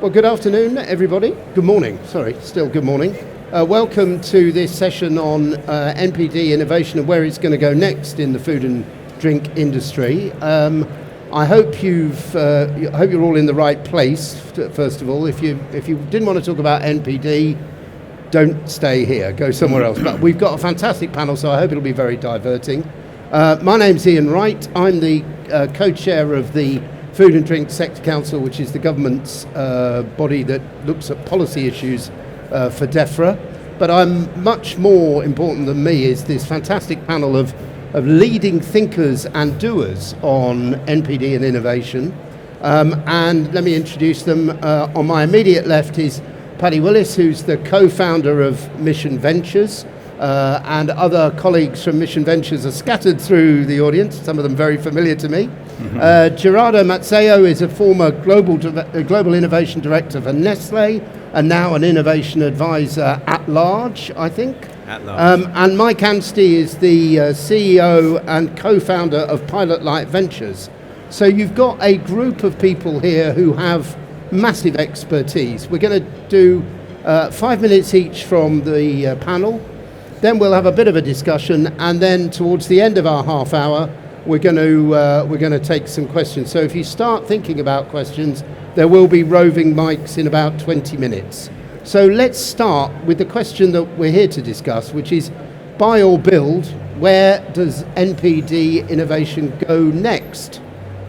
Well, good afternoon, everybody. Good morning, still good morning. Welcome to this session on NPD innovation and where it's going to go next in the food and drink industry. I hope you're all in the right place, first of all. If you didn't want to talk about NPD, don't stay here, go somewhere else. But we've got a fantastic panel, so I hope it'll be very diverting. My name's Ian Wright. I'm the co-chair of the Food and Drink Sector Council, which is the government's body that looks at policy issues for DEFRA. But much more important than me is this fantastic panel of leading thinkers and doers on NPD and innovation. And let me introduce them. On my immediate left is Paddy Willis, who's the co-founder of Mission Ventures. And other colleagues from Mission Ventures are scattered through the audience, some of them very familiar to me. Gerardo Mazzeo is a former global innovation director for Nestle and now an innovation advisor at large, I think. At large. And Mike Anstey is the CEO and co-founder of Pilot Light Ventures. So you've got a group of people here who have massive expertise. We're going to do 5 minutes each from the panel. Then we'll have a bit of a discussion, and then towards the end of our half hour, we're going to take some questions. So if you start thinking about questions, there will be roving mics in about 20 minutes. So let's start with the question that we're here to discuss, which is buy or build. Where does NPD innovation go next?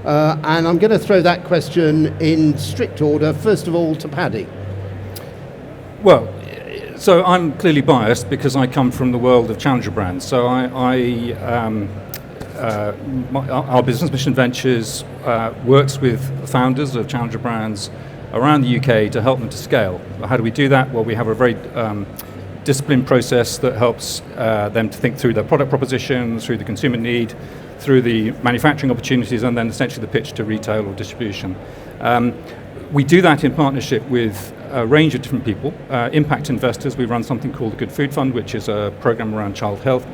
And I'm going to throw that question in strict order. First of all, to Paddy. Well, so I'm clearly biased because I come from the world of challenger brands. So our business, Mission Ventures, works with founders of challenger brands around the UK to help them to scale. How do we do that? Well, we have a very disciplined process that helps them to think through their product proposition, through the consumer need, through the manufacturing opportunities, and then essentially the pitch to retail or distribution. We do that in partnership with a range of different people. Impact investors, we run something called the Good Food Fund, which is a program around child health,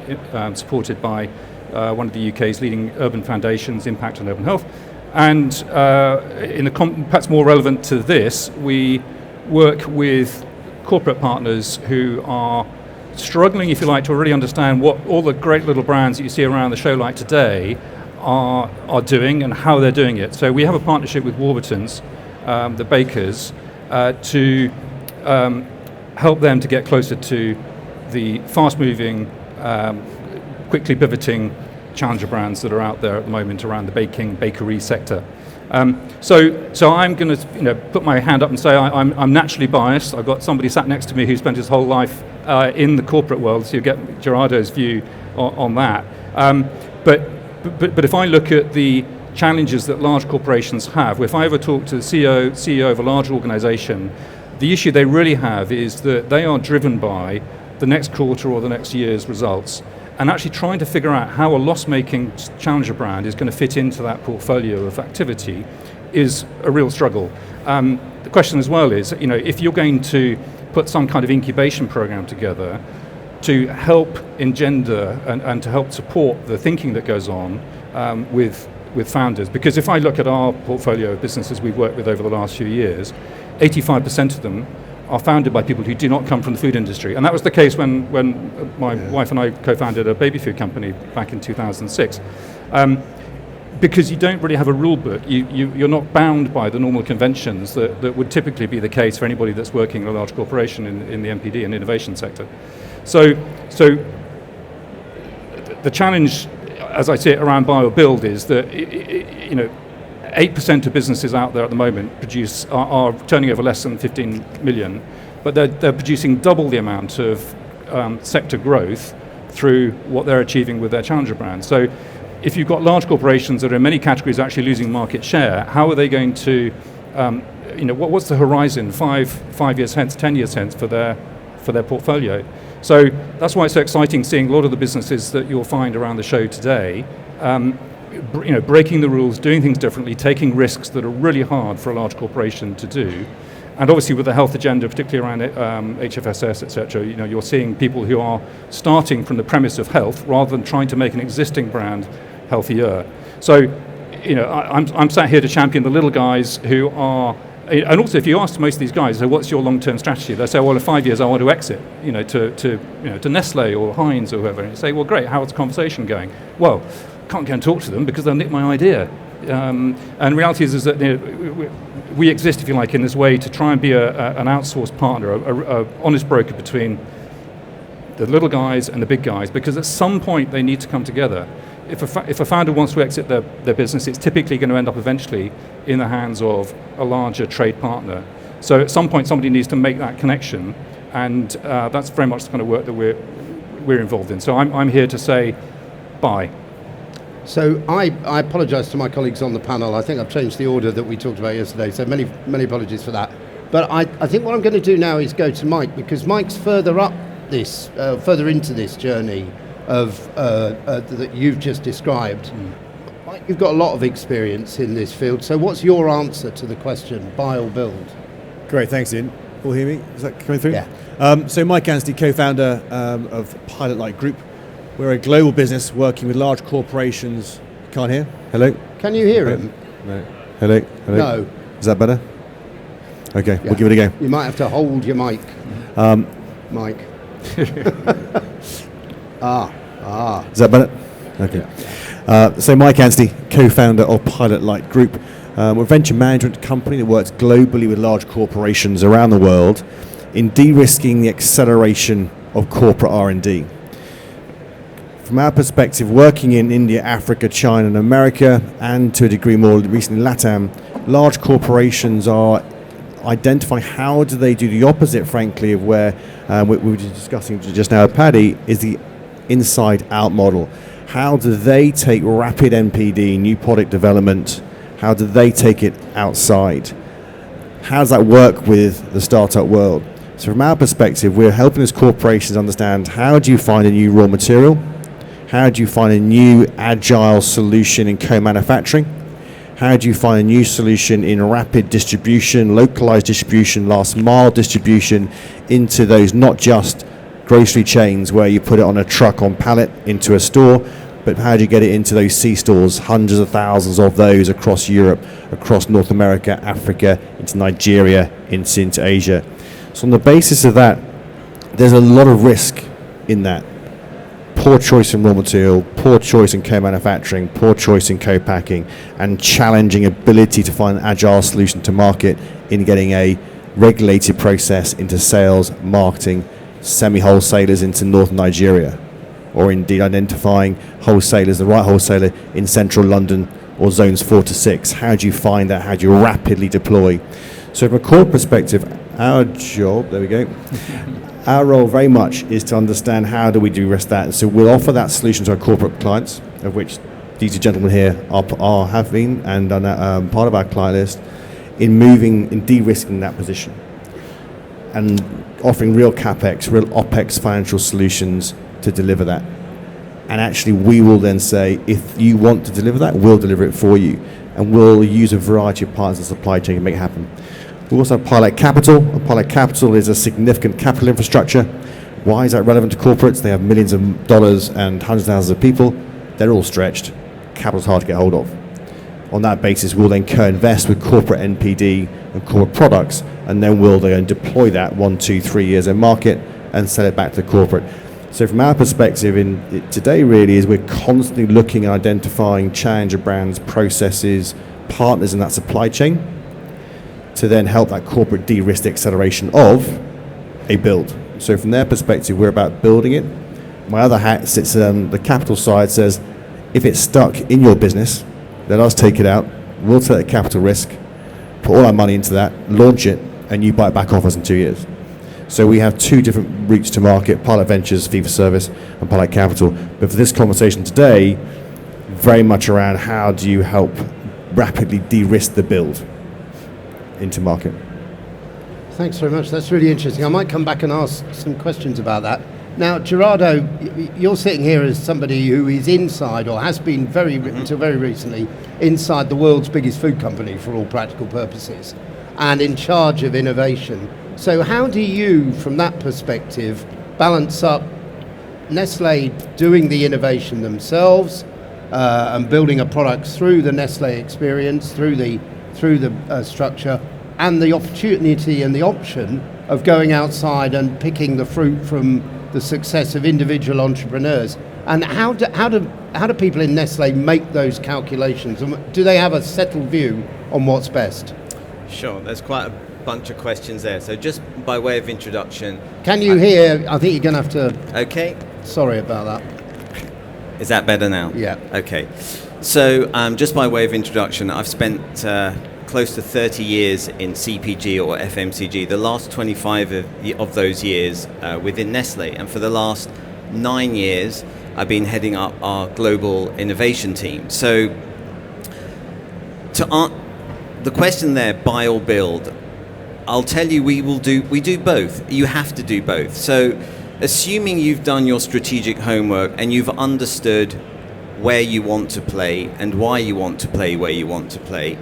supported by one of the UK's leading urban foundations, Impact on Urban Health. And perhaps more relevant to this, we work with corporate partners who are struggling, if you like, to really understand what all the great little brands that you see around the show like today are doing and how they're doing it. So we have a partnership with Warburton's, the bakers, to help them to get closer to the fast-moving, quickly pivoting challenger brands that are out there at the moment around the bakery sector. So I'm going to put my hand up and say I'm naturally biased. I've got somebody sat next to me who spent his whole life in the corporate world, so you get Gerardo's view on that. But if I look at the challenges that large corporations have, if I ever talk to the CEO of a large organization, the issue they really have is that they are driven by the next quarter or the next year's results, and actually trying to figure out how a loss-making challenger brand is going to fit into that portfolio of activity is a real struggle. The question as well is, if you're going to put some kind of incubation program together to help engender and to help support the thinking that goes on with founders, because if I look at our portfolio of businesses we've worked with over the last few years, 85% of them are founded by people who do not come from the food industry. And that was the case when my wife and I co-founded a baby food company back in 2006. Because you don't really have a rule book, you're not bound by the normal conventions that would typically be the case for anybody that's working in a large corporation in the NPD and innovation sector. So the challenge, as I see it, around buy or build is that 8% of businesses out there at the moment are turning over less than 15 million, but they're producing double the amount of sector growth through what they're achieving with their challenger brands. So if you've got large corporations that are in many categories actually losing market share, how are they going to, what's the horizon 5 years hence, 10 years hence for their portfolio? So that's why it's so exciting seeing a lot of the businesses that you'll find around the show today, breaking the rules, doing things differently, taking risks that are really hard for a large corporation to do. And obviously with the health agenda, particularly around HFSS, etc., you're seeing people who are starting from the premise of health rather than trying to make an existing brand healthier. So, I'm sat here to champion the little guys who are and also, if you ask most of these guys, so what's your long-term strategy? They say, well, in 5 years I want to exit, to Nestle or Heinz or whoever. And you say, well, great. How's the conversation going? Well, can't go and talk to them because they'll nick my idea. And the reality is that we exist, if you like, in this way to try and be an outsourced partner, a honest broker between the little guys and the big guys, because at some point they need to come together. If a founder wants to exit their business, it's typically going to end up eventually in the hands of a larger trade partner. So at some point somebody needs to make that connection, and that's very much the kind of work that we're involved in. So I'm here to say bye. So I apologise to my colleagues on the panel. I think I've changed the order that we talked about yesterday, so many apologies for that. But I think what I'm going to do now is go to Mike, because Mike's further into this journey of that you've just described. Mike, you've got a lot of experience in this field, so what's your answer to the question, buy or build? Great, thanks Ian. All hear me? Is that coming through? Yeah. So Mike Anstey, co-founder of Pilot Light Group. We're a global business working with large corporations. Can't hear? Hello? Can you hear him? No. Hello? No. Is that better? Okay, Yeah. We'll give it a go. You might have to hold your mic. Mike. Is that better? Okay. So Mike Anstey, co-founder of Pilot Light Group. We're a venture management company that works globally with large corporations around the world in de-risking the acceleration of corporate R&D. From our perspective, working in India, Africa, China and America, and to a degree more recently LATAM, large corporations are identifying how do they do the opposite, frankly, of where we were discussing just now with Paddy, is the inside-out model. How do they take rapid NPD, new product development, how do they take it outside? How does that work with the startup world? So from our perspective, we're helping these corporations understand how do you find a new raw material? How do you find a new agile solution in co-manufacturing? How do you find a new solution in rapid distribution, localized distribution, last mile distribution into those not just grocery chains where you put it on a truck on pallet into a store, but how do you get it into those C-stores, hundreds of thousands of those across Europe, across North America, Africa, into Nigeria, into Asia. So on the basis of that, there's a lot of risk in that. Poor choice in raw material, poor choice in co-manufacturing, poor choice in co-packing, and challenging ability to find an agile solution to market in getting a regulated process into sales, marketing, semi-wholesalers into North Nigeria, or indeed identifying wholesalers, the right wholesaler in central London or zones 4 to 6. How do you find that? How do you rapidly deploy? So from a core perspective, our job, there we go, our role very much is to understand how do we de-risk that. And so we'll offer that solution to our corporate clients, of which these two gentlemen here have been and are part of our client list, in moving and de-risking that position and offering real CapEx, real OpEx financial solutions to deliver that. And actually we will then say, if you want to deliver that, we'll deliver it for you. And we'll use a variety of partners in the supply chain to make it happen. We also have Pilot Capital. And Pilot Capital is a significant capital infrastructure. Why is that relevant to corporates? They have millions of dollars and hundreds of thousands of people. They're all stretched. Capital's hard to get hold of. On that basis, we'll then co-invest with corporate NPD and corporate products, and then we'll then deploy that 1, 2, 3 years in market and sell it back to the corporate. So from our perspective today really is we're constantly looking at identifying challenger brands, processes, partners in that supply chain to then help that corporate de-risk the acceleration of a build. So from their perspective, we're about building it. My other hat sits on the capital side, says if it's stuck in your business, let us take it out, we'll take the capital risk, put all our money into that, launch it, and you buy it back off us in 2 years. So we have two different routes to market, Pilot Ventures, fee for service, and Pilot Capital. But for this conversation today, very much around how do you help rapidly de-risk the build into market. Thanks very much. That's really interesting. I might come back and ask some questions about that. Now, Gerardo, you're sitting here as somebody who is inside, or has been until very recently, inside the world's biggest food company for all practical purposes, and in charge of innovation. So how do you, from that perspective, balance up Nestle doing the innovation themselves and building a product through the Nestle experience, through the structure, and the opportunity and the option of going outside and picking the fruit from the success of individual entrepreneurs. And how do people in Nestlé make those calculations? And do they have a settled view on what's best? Sure, there's quite a bunch of questions there. So just by way of introduction. Can you hear? I think you're going to have to... Okay. Sorry about that. Is that better now? Yeah. Okay. So just by way of introduction, I've spent close to 30 years in CPG or FMCG, the last 25 of those years within Nestlé. And for the last 9 years, I've been heading up our global innovation team. So the question there, buy or build, I'll tell you we do both. You have to do both. So assuming you've done your strategic homework and you've understood where you want to play and why you want to play where you want to play,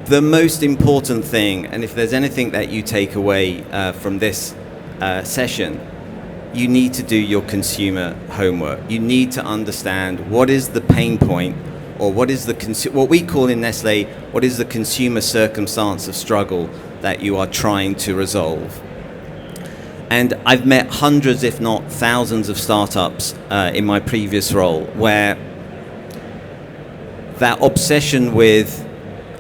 the most important thing, and if there's anything that you take away from this session, you need to do your consumer homework. You need to understand what is the pain point, or what is what we call in Nestlé, what is the consumer circumstance of struggle that you are trying to resolve. And I've met hundreds, if not thousands, of startups in my previous role where that obsession with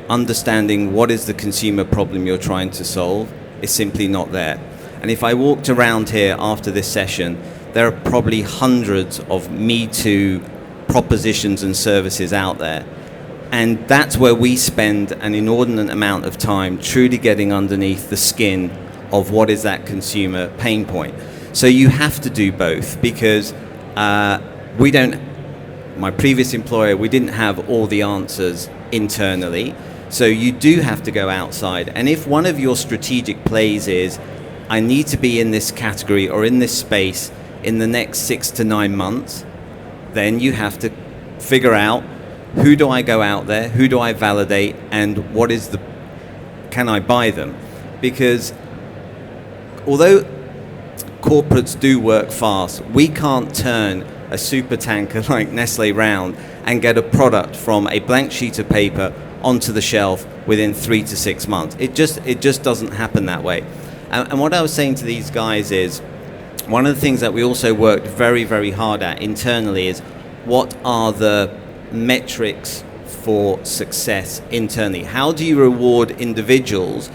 understanding what is the consumer problem you're trying to solve is simply not there. And if I walked around here after this session, there are probably hundreds of Me Too propositions and services out there. And that's where we spend an inordinate amount of time truly getting underneath the skin of what is that consumer pain point. So you have to do both, because my previous employer, we didn't have all the answers internally. So you do have to go outside. And if one of your strategic plays is, I need to be in this category or in this space in the next 6 to 9 months, then you have to figure out, who do I go out there, who do I validate, and can I buy them? Because although corporates do work fast, we can't turn a super tanker like Nestlé round and get a product from a blank sheet of paper onto the shelf within 3 to 6 months. It just doesn't happen that way. And what I was saying to these guys is, one of the things that we also worked very, very hard at internally is, what are the metrics for success internally? How do you reward individuals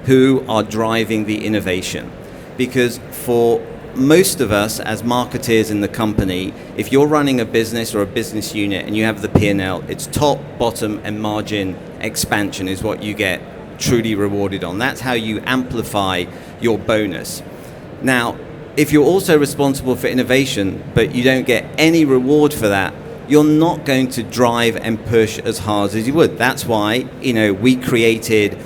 who are driving the innovation? Because for most of us as marketeers in the company, if you're running a business or a business unit and you have the P&L, it's top, bottom, and margin expansion is what you get truly rewarded on. That's how you amplify your bonus. Now, if you're also responsible for innovation, but you don't get any reward for that, you're not going to drive and push as hard as you would. That's why, we created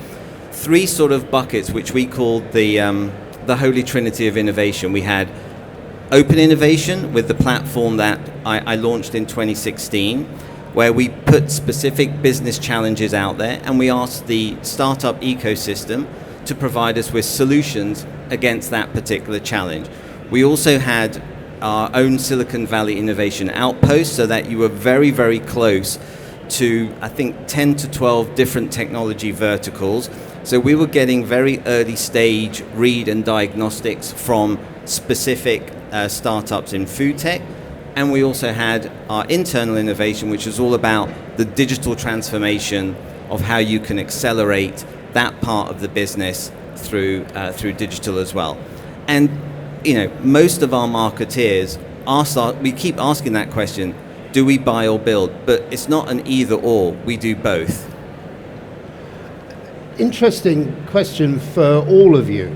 3 sort of buckets, which we called the Holy Trinity of innovation. We had open innovation with the platform that I launched in 2016, where we put specific business challenges out there and we asked the startup ecosystem to provide us with solutions against that particular challenge. We also had our own Silicon Valley Innovation Outpost, so that you were very, very close to, I think, 10 to 12 different technology verticals. So we were getting very early stage read and diagnostics from specific startups in food tech. And we also had our internal innovation, which is all about the digital transformation of how you can accelerate that part of the business through digital as well. And most of our marketeers we keep asking that question: do we buy or build? But it's not an either or. We do both. Interesting question for all of you.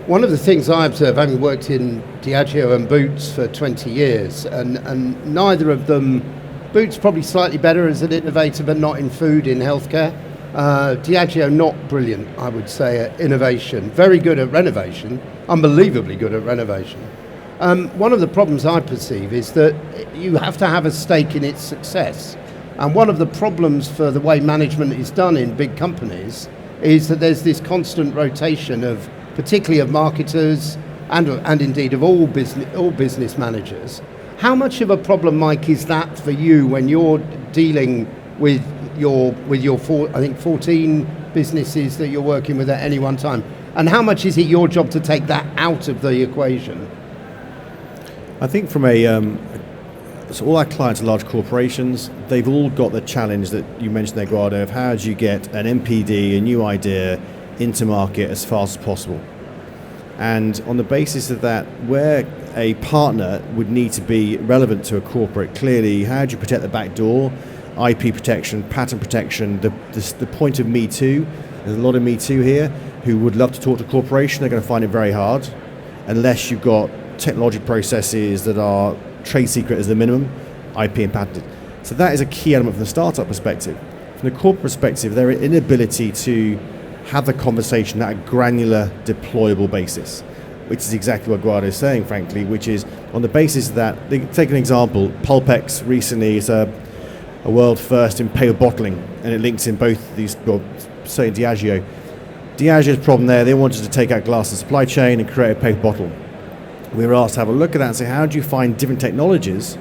One of the things I observe, having worked in Diageo and Boots for 20 years, and neither of them, Boots probably slightly better as an innovator, but not in food, in healthcare. Diageo not brilliant, I would say, at innovation. Very good at renovation, unbelievably good at renovation. One of the problems I perceive is that you have to have a stake in its success. And one of the problems for the way management is done in big companies is that there's this constant rotation of, particularly of marketers and indeed of all business managers. How much of a problem, Mike, is that for you when you're dealing with your 14 businesses that you're working with at any one time? And how much is it your job to take that out of the equation? I think from so all our clients are large corporations. They've all got the challenge that you mentioned there, Guado, of how do you get an MPD, a new idea, into market as fast as possible. And on the basis of that, where a partner would need to be relevant to a corporate, clearly, how do you protect the back door? IP protection, patent protection, the point of Me Too. There's a lot of Me Too here who would love to talk to a corporation. They're going to find it very hard unless you've got technology processes that are trade secret as the minimum, IP and patented. So that is a key element from the startup perspective. From the corporate perspective, their inability to have the conversation at a granular, deployable basis, which is exactly what Guado is saying, frankly, which is on the basis that, take an example, Pulpex recently is a world first in paper bottling, and it links in both these, well, say Diageo. Diageo's problem there, they wanted to take out glass in the supply chain and create a paper bottle. We were asked to have a look at that and say, how do you find different technologies?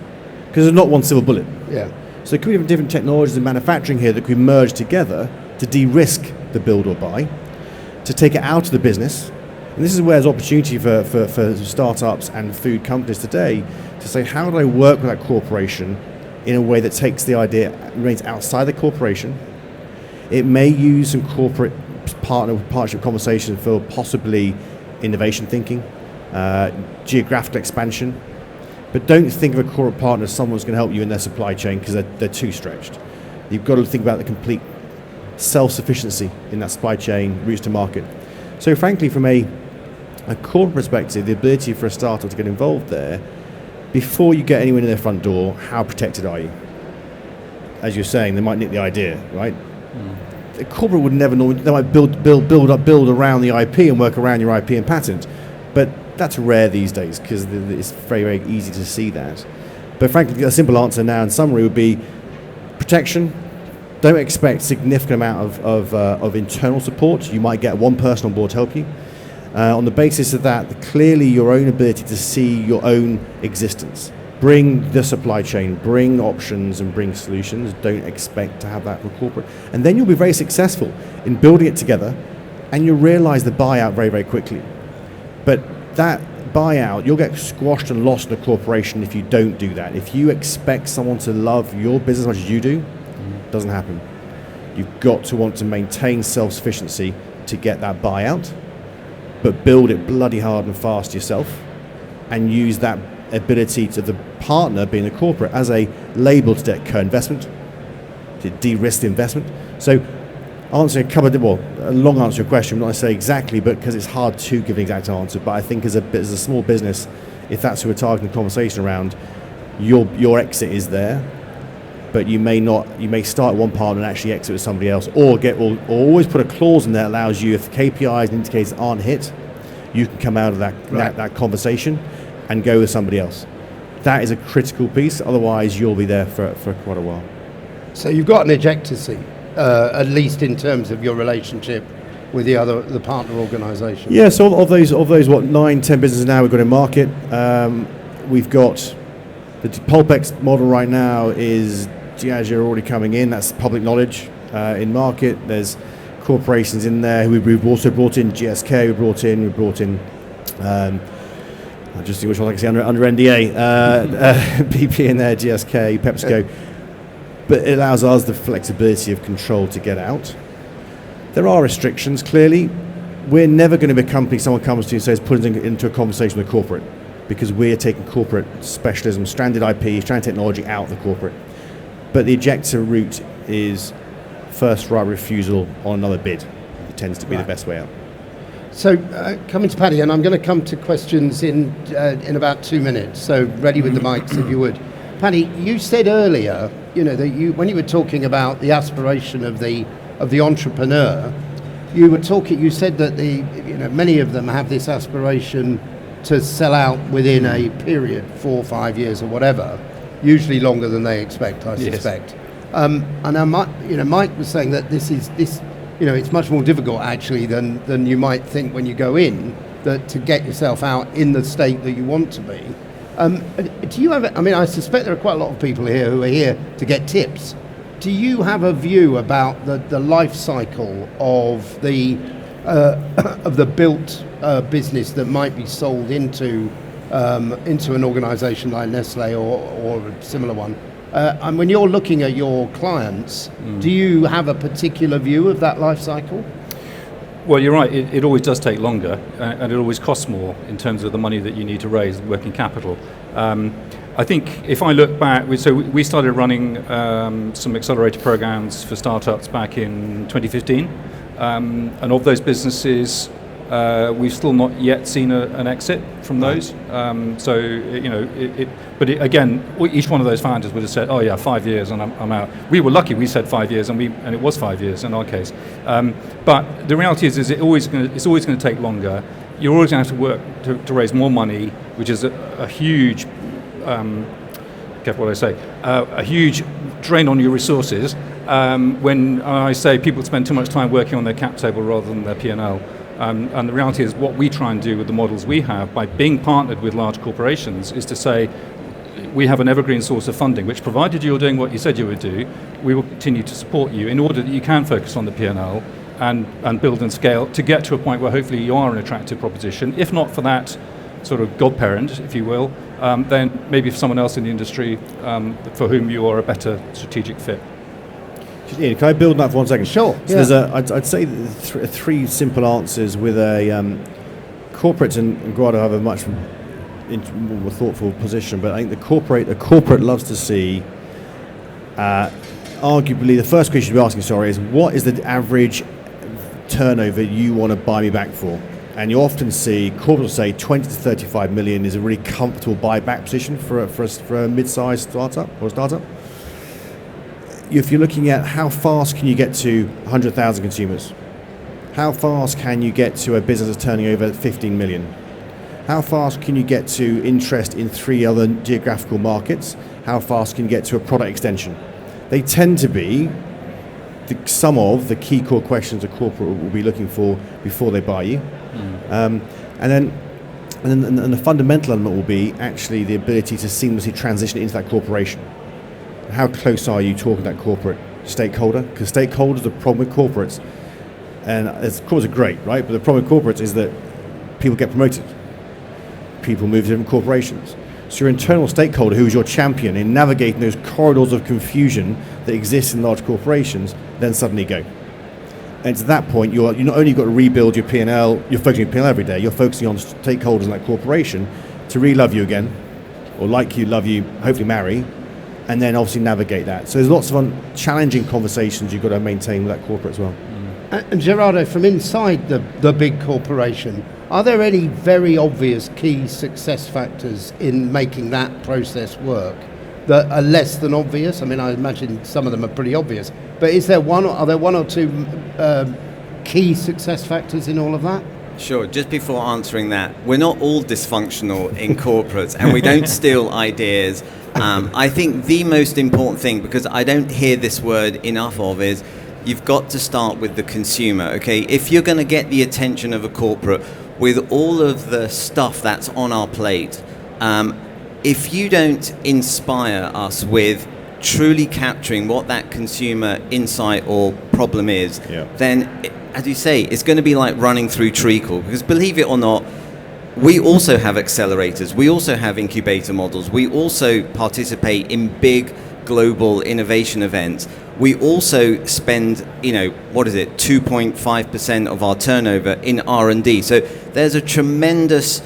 Because there's not one silver bullet. Yeah. So could we have different technologies in manufacturing here that could merge together to de-risk the build or buy, to take it out of the business? And this is where there's opportunity for startups and food companies today to say, how do I work with that corporation in a way that takes the idea, remains outside the corporation? It may use some corporate partnership conversations for possibly innovation thinking, geographical expansion, but don't think of a corporate partner as someone who's going to help you in their supply chain because they're too stretched. You've got to think about the complete self-sufficiency in that supply chain, routes to market. So frankly, from a corporate perspective, the ability for a startup to get involved there, before you get anyone in their front door, how protected are you? As you're saying, they might nick the idea, right? A corporate would never normally, they might build around the IP and work around your IP and patent, but that's rare these days because it's very, very easy to see that. But frankly, a simple answer now in summary would be protection. Don't expect significant amount of internal support. You might get one person on board to help you. On the basis of that, clearly your own ability to see your own existence. Bring the supply chain, bring options and bring solutions. Don't expect to have that for corporate. And then you'll be very successful in building it together and you'll realize the buyout very, very quickly. But that buyout, you'll get squashed and lost in a corporation if you don't do that. If you expect someone to love your business as much as you do, it doesn't happen. You've got to want to maintain self-sufficiency to get that buyout, but build it bloody hard and fast yourself and use that ability to the partner, being the corporate, as a label to get co-investment, to de-risk the investment. So answering a long answer to your question, not necessarily exactly, but because it's hard to give an exact answer. But I think as a small business, if that's who we're targeting the conversation around, your exit is there, but you may start one partner and actually exit with somebody else, or always put a clause in there that allows you, if KPIs and indicators aren't hit, you can come out of that conversation and go with somebody else. That is a critical piece. Otherwise, you'll be there for quite a while. So you've got an ejector seat. At least in terms of your relationship with the partner organisation. Yeah, so of those 9-10 businesses now we've got in market, we've got the Pulpex model right now is Diageo already coming in. That's public knowledge in market. There's corporations in there who we've also brought in. GSK we brought in. I'll just see which one I can see under NDA. BP in there, GSK, PepsiCo. But it allows us the flexibility of control to get out. There are restrictions, clearly. We're never going to be a company someone comes to and says, put it into a conversation with corporate, because we're taking corporate specialism, stranded IP, stranded technology out of the corporate. But the ejector route is first right refusal on another bid. It tends to be the best way out. So coming to Paddy, and I'm going to come to questions in about 2 minutes, so ready with the mics if you would. Paddy, you said earlier, that when you were talking about the aspiration of the entrepreneur, you said that many of them have this aspiration to sell out within a period, 4 or 5 years or whatever, usually longer than they expect, I suspect. And now Mike was saying that this it's much more difficult actually than you might think when you go in, that to get yourself out in the state that you want to be. Do you have? I suspect there are quite a lot of people here who are here to get tips do you have a view about the life cycle of the built business that might be sold into an organisation like Nestle or a similar one? And when you're looking at your clients, do you have a particular view of that life cycle? Well, you're right. It always does take longer, and it always costs more in terms of the money that you need to raise, working capital. I think if I look back, we started running some accelerator programs for startups back in 2015, and of those businesses, we've still not yet seen an exit from those. Again, each one of those founders would have said, "Oh yeah, 5 years and I'm out." We were lucky; we said 5 years, and it was 5 years in our case. But the reality is it's always going to take longer. You're always going to have to work to raise more money, which is a huge, careful what I say, a huge drain on your resources. When I say people spend too much time working on their cap table rather than their P&L. And the reality is what we try and do with the models we have by being partnered with large corporations is to say we have an evergreen source of funding which, provided you're doing what you said you would do, we will continue to support you in order that you can focus on the P&L and build and scale to get to a point where hopefully you are an attractive proposition. If not for that sort of godparent, if you will, then maybe for someone else in the industry for whom you are a better strategic fit. Ian, can I build on that for 1 second? Sure. So there's I'd say three simple answers with a corporate, and Grado have a much more thoughtful position, but I think the corporate loves to see, arguably the first question you'd be asking, is what is the average turnover you want to buy me back for? And you often see corporates say 20 to 35 million is a really comfortable buyback position for a mid-sized startup or a startup. If you're looking at how fast can you get to 100,000 consumers, how fast can you get to a business that's turning over 15 million, how fast can you get to interest in 3 other geographical markets, how fast can you get to a product extension, they tend to be some of the key core questions a corporate will be looking for before they buy you. And then the fundamental element will be actually the ability to seamlessly transition into that corporation. How close are you talking to that corporate stakeholder? Because stakeholders, the problem with corporates, and corporates are great, right? But the problem with corporates is that people get promoted. People move to different corporations. So your internal stakeholder, who is your champion in navigating those corridors of confusion that exist in large corporations, then suddenly go. And to that point, you're not only got to rebuild your P&L, you're focusing on P&L every day, you're focusing on stakeholders in that corporation to really love you again, or like you, love you, hopefully marry, and then obviously navigate that. So there's lots of challenging conversations you've got to maintain with that corporate as well. And Gerardo, from inside the big corporation, are there any very obvious key success factors in making that process work that are less than obvious? I mean, I imagine some of them are pretty obvious, but are there one or two key success factors in all of that? Sure. Just before answering that, we're not all dysfunctional in corporates, and we don't steal ideas. I think the most important thing, because I don't hear this word enough of, is you've got to start with the consumer, okay? If you're going to get the attention of a corporate with all of the stuff that's on our plate, if you don't inspire us with truly capturing what that consumer insight or problem is, then, as you say, it's going to be like running through treacle. Because believe it or not, we also have accelerators, we also have incubator models, we also participate in big global innovation events. We also spend, 2.5% of our turnover in R&D. So there's a tremendous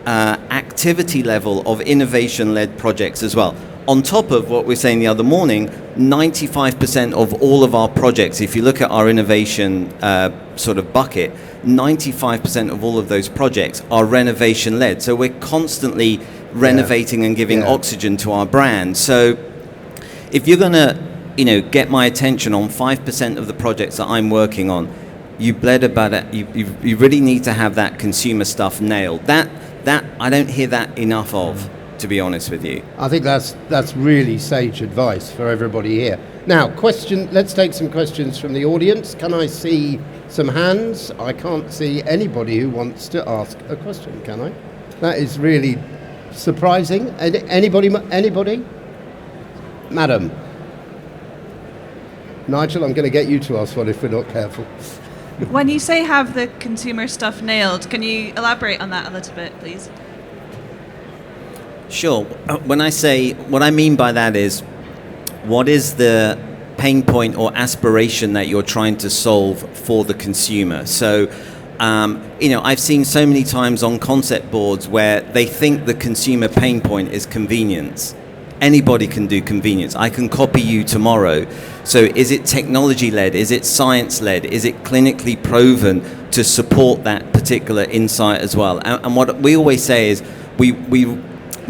activity level of innovation-led projects as well. On top of what we were saying the other morning, 95% of all of our projects, if you look at our innovation sort of bucket, 95% of all of those projects are renovation-led. So we're constantly renovating and giving oxygen to our brand. So if you're going to get my attention on 5% of the projects that I'm working on, you bled about it. You really need to have that consumer stuff nailed. That I don't hear that enough of, to be honest with you. I think that's really sage advice for everybody here. Now, let's take some questions from the audience. Can I see some hands? I can't see anybody who wants to ask a question, can I? That is really surprising. Anybody? Madam? Nigel, I'm going to get you to ask one if we're not careful. When you say have the consumer stuff nailed, can you elaborate on that a little bit, please? Sure. When I say, what I mean by that is, what is the pain point or aspiration that you're trying to solve for the consumer? So, I've seen so many times on concept boards where they think the consumer pain point is convenience. Anybody can do convenience. I can copy you tomorrow. So is it technology-led? Is it science-led? Is it clinically proven to support that particular insight as well? And what we always say is we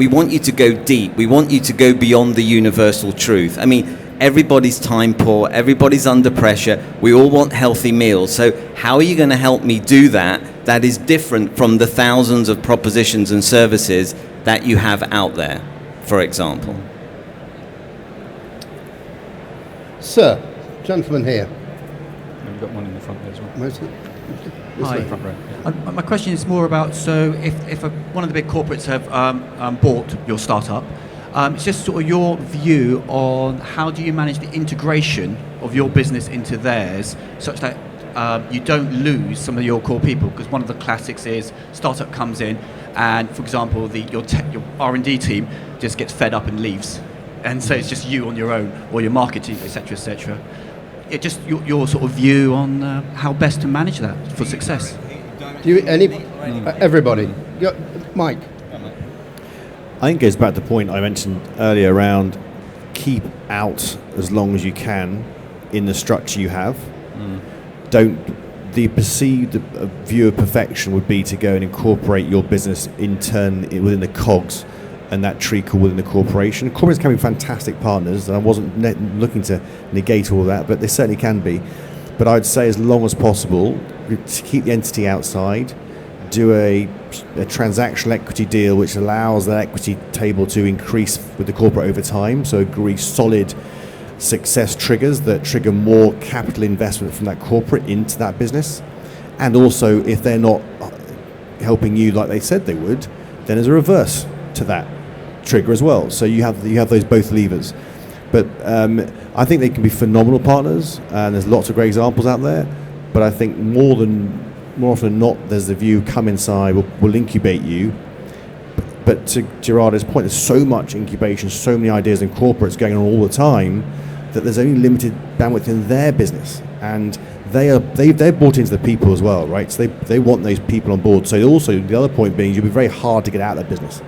want you to go deep. We want you to go beyond the universal truth. I mean, everybody's time poor. Everybody's under pressure. We all want healthy meals. So how are you going to help me do that? That is different from the thousands of propositions and services that you have out there, for example. Sir, gentleman here. We've got one in the front there as well. Mostly. Hi. Front row, yeah. My question is more about, so if one of the big corporates have bought your startup, it's just sort of your view on how do you manage the integration of your business into theirs such that you don't lose some of your core people, because one of the classics is startup comes in and, for example, your R&D team just gets fed up and leaves, and so it's just you on your own, or your marketing, etc., etc. It just your sort of view on how best to manage that for success. Everybody? Yeah, Mike. I think it goes back to the point I mentioned earlier around keep out as long as you can in the structure you have. The perceived view of perfection would be to go and incorporate your business within the cogs and that treacle within the corporation. Corporates can be fantastic partners, and I wasn't looking to negate all of that, but they certainly can be. But I'd say as long as possible, to keep the entity outside, do a transactional equity deal which allows that equity table to increase with the corporate over time, so agree solid success triggers that trigger more capital investment from that corporate into that business. And also, if they're not helping you like they said they would, then there's a reverse to that trigger as well. So you have those both levers. But I think they can be phenomenal partners, and there's lots of great examples out there. But I think more often than not, there's the view, come inside, we'll incubate you. But to Gerardo's point, there's so much incubation, so many ideas and corporates going on all the time, that there's only limited bandwidth in their business, and they're bought into the people as well, right? So they want those people on board. So also the other point being, you'll be very hard to get out of that business.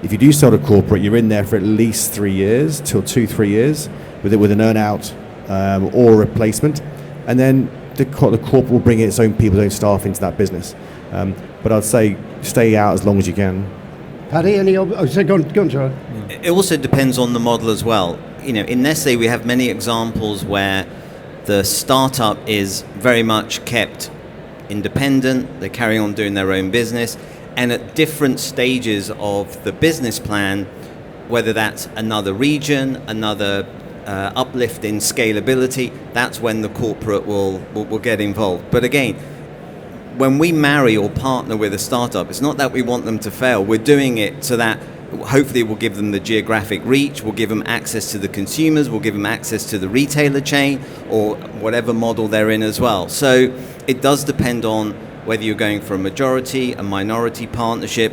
If you do sell to corporate, you're in there for at least 3 years, till 2-3 years, with an earn-out or a replacement, and then the corporate will bring its own people, its own staff into that business. But I'd say stay out as long as you can. Paddy, go on, Gerard. It also depends on the model as well. In Nestle, we have many examples where the startup is very much kept independent. They're carrying on doing their own business. And at different stages of the business plan, whether that's another region, another uplift in scalability, that's when the corporate will get involved. But again, when we marry or partner with a startup, it's not that we want them to fail. We're doing it so that hopefully we'll give them the geographic reach, we'll give them access to the consumers, we'll give them access to the retailer chain, or whatever model they're in as well. So it does depend on whether you're going for a majority, a minority partnership,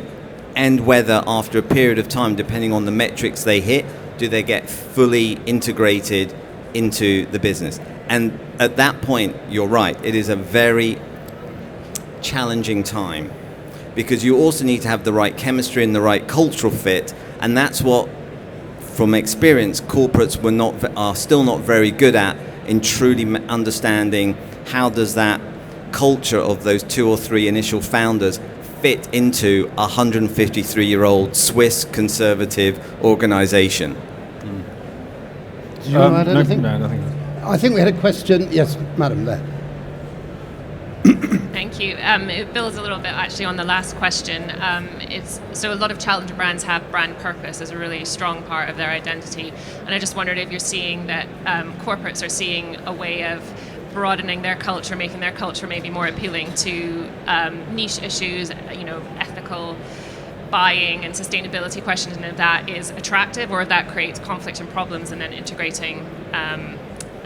and whether after a period of time, depending on the metrics they hit, do they get fully integrated into the business. And at that point, you're right, it is a very challenging time, because you also need to have the right chemistry and the right cultural fit, and that's what, from experience, corporates are still not very good at, in truly understanding how does that culture of those 2 or 3 initial founders fit into a 153-year-old Swiss conservative organization. Did you want to add anything? No, nothing. I think we had a question. Yes, madam, there. Thank you. It builds a little bit actually on the last question. So a lot of challenger brands have brand purpose as a really strong part of their identity, and I just wondered if you're seeing that corporates are seeing a way of broadening their culture, making their culture maybe more appealing to niche issues, ethical buying and sustainability questions, and if that is attractive or if that creates conflict and problems, and then integrating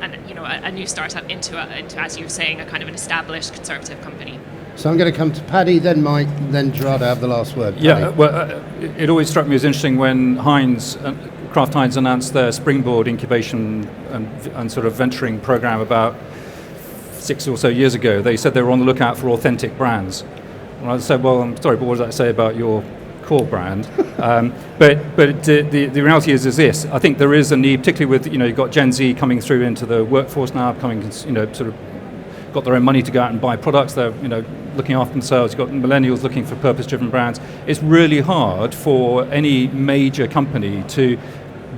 a new startup into, as you were saying, a kind of an established conservative company. So I'm going to come to Paddy, then Mike, then Gerardo have the last word. Yeah, Paddy. well, it always struck me as interesting when Kraft Heinz announced their Springboard incubation and sort of venturing program about 6 or so years ago. They said they were on the lookout for authentic brands. And I said, well, I'm sorry, but what does that say about your core brand? But the reality is this. I think there is a need, particularly with, you've got Gen Z coming through into the workforce now, sort of got their own money to go out and buy products. They're, looking after themselves. You've got millennials looking for purpose-driven brands. It's really hard for any major company to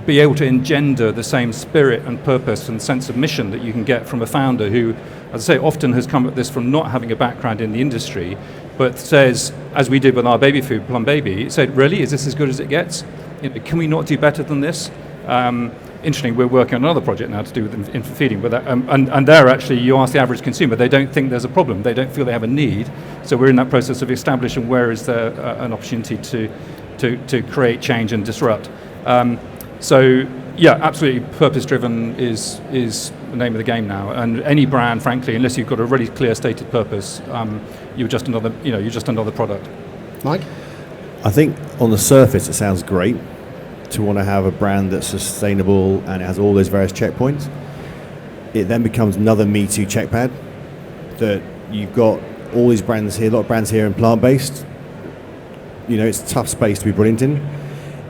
be able to engender the same spirit and purpose and sense of mission that you can get from a founder who, as I say, often has come at this from not having a background in the industry, but says, as we did with our baby food, Plum Baby, said, really, is this as good as it gets? Can we not do better than this? Interesting, we're working on another project now to do with infant feeding, but and there actually, you ask the average consumer, they don't think there's a problem, they don't feel they have a need. So we're in that process of establishing where is there an opportunity to create change and disrupt. So yeah, absolutely, purpose-driven is the name of the game now. And any brand, frankly, unless you've got a really clear stated purpose, you're just another product. Mike? I think on the surface it sounds great to want to have a brand that's sustainable and it has all those various checkpoints. It then becomes another Me Too check pad that you've got all these brands here, a lot of brands here in plant-based. It's a tough space to be brilliant in.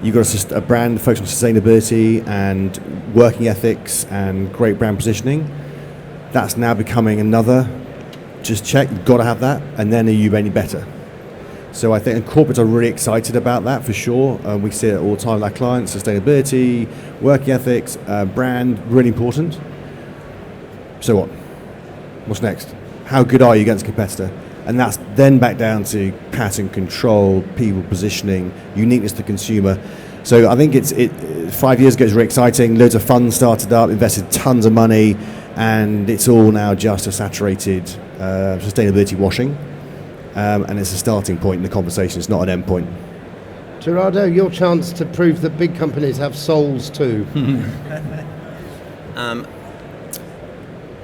You've got a brand focused on sustainability and working ethics and great brand positioning. That's now becoming another just check. You've got to have that, and then are you any better? So I think corporates are really excited about that for sure. We see it all the time with our clients: sustainability, working ethics, brand, really important. So what? What's next? How good are you against a competitor? And that's then back down to pattern control, people positioning, uniqueness to the consumer. So I think 5 years ago it was really exciting. Loads of funds started up, invested tons of money, and it's all now just a saturated sustainability washing. And it's a starting point in the conversation. It's not an end point. Gerardo, your chance to prove that big companies have souls too.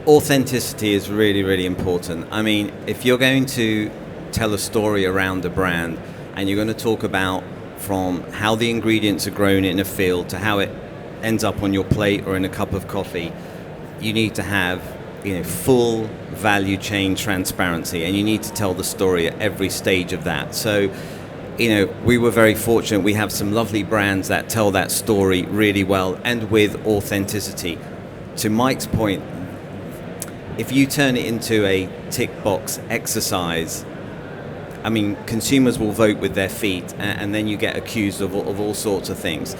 Authenticity is really, really important. I mean, if you're going to tell a story around a brand and you're going to talk about from how the ingredients are grown in a field to how it ends up on your plate or in a cup of coffee, you need to have full value chain transparency, and you need to tell the story at every stage of that. So, we were very fortunate. We have some lovely brands that tell that story really well and with authenticity. To Mike's point, if you turn it into a tick box exercise, I mean, consumers will vote with their feet, and then you get accused of all sorts of things.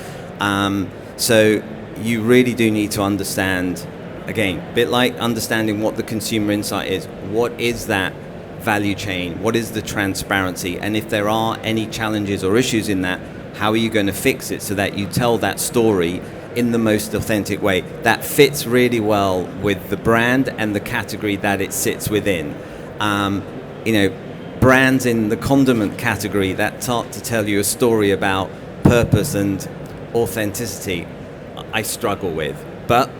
So you really do need to understand, again, a bit like understanding what the consumer insight is. What is that value chain? What is the transparency? And if there are any challenges or issues in that, how are you going to fix it so that you tell that story in the most authentic way that fits really well with the brand and the category that it sits within? Brands in the condiment category that start to tell you a story about purpose and authenticity, I struggle with. But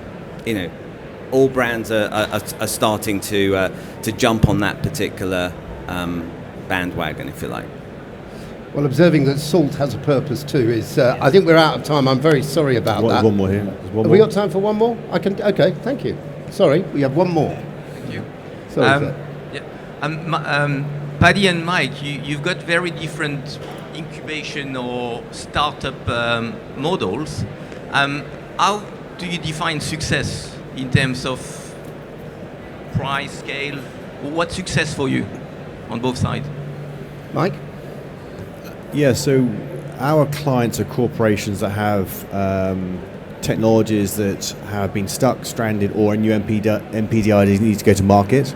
all brands are starting to jump on that particular bandwagon, if you like. Well, observing that salt has a purpose too is, I think we're out of time. I'm very sorry about that. One more here. Have we got time for one more? Okay, thank you. Sorry, we have one more. Thank you. Sorry, sir. Paddy and Mike, you've got very different incubation or startup models. How do you define success in terms of price, scale? What's success for you on both sides? Mike? Yeah, so our clients are corporations that have technologies that have been stuck, stranded, or a new NPD need to go to market.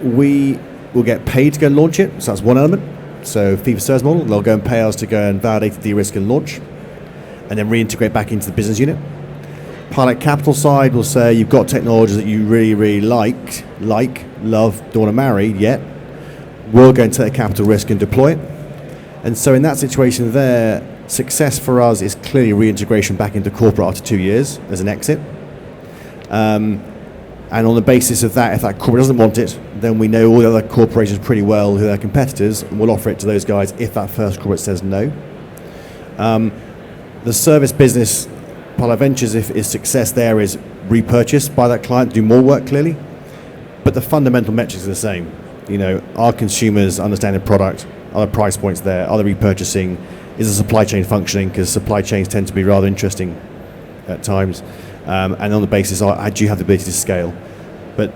We will get paid to go and launch it, so that's one element. So fee-for-service model, they'll go and pay us to go and validate, de-risk and launch, and then reintegrate back into the business unit. Pilot capital side will say you've got technologies that you really, really like, love, don't want to marry yet. We'll go and take the capital risk and deploy it. And so in that situation there, success for us is clearly reintegration back into corporate after 2 years as an exit. And on the basis of that, if that corporate doesn't want it, then we know all the other corporations pretty well who are competitors, and we'll offer it to those guys if that first corporate says no. The service business, Pilot Ventures, if is success there, is repurchased by that client, do more work clearly, but the fundamental metrics are the same. You know, are consumers understanding the product? Are the price points there? Are they repurchasing? Is the supply chain functioning? Because supply chains tend to be rather interesting at times. And on the basis, do you have the ability to scale? But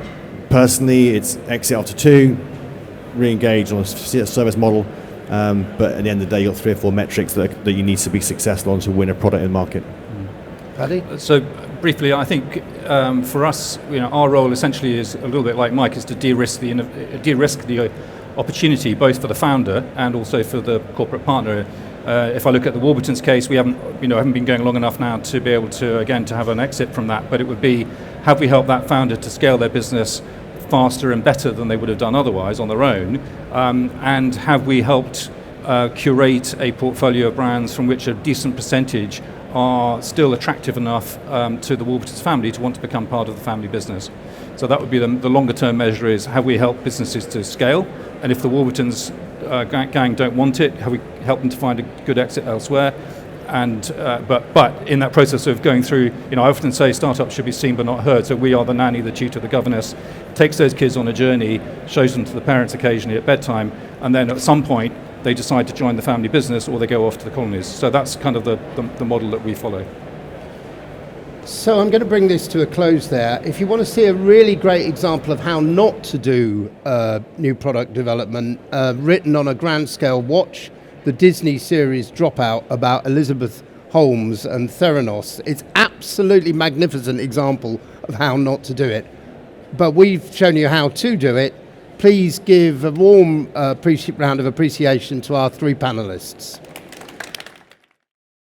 personally, it's exit after 2, re-engage on a service model. But at the end of the day, you've got 3 or 4 metrics that you need to be successful on to win a product in the market. Paddy? So briefly, I think for us, our role essentially is a little bit like Mike, is to de-risk the opportunity, both for the founder and also for the corporate partner. If I look at the Warburton's case, we haven't been going long enough now to be able to have an exit from that. But it would be, have we helped that founder to scale their business faster and better than they would have done otherwise on their own? And have we helped curate a portfolio of brands from which a decent percentage are still attractive enough to the Warburton's family to want to become part of the family business? So that would be the longer term measure, is have we helped businesses to scale? And if the Warburton's gang don't want it, have we helped them to find a good exit elsewhere? And but in that process of going through, I often say startups should be seen but not heard. So we are the nanny, the tutor, the governess, takes those kids on a journey, shows them to the parents occasionally at bedtime, and then at some point they decide to join the family business or they go off to the colonies. So that's kind of the model that we follow. So I'm going to bring this to a close there. If you want to see a really great example of how not to do new product development written on a grand scale, watch the Disney series Dropout about Elizabeth Holmes and Theranos. It's absolutely magnificent example of how not to do it. But we've shown you how to do it. Please give a warm round of appreciation to our 3 panelists.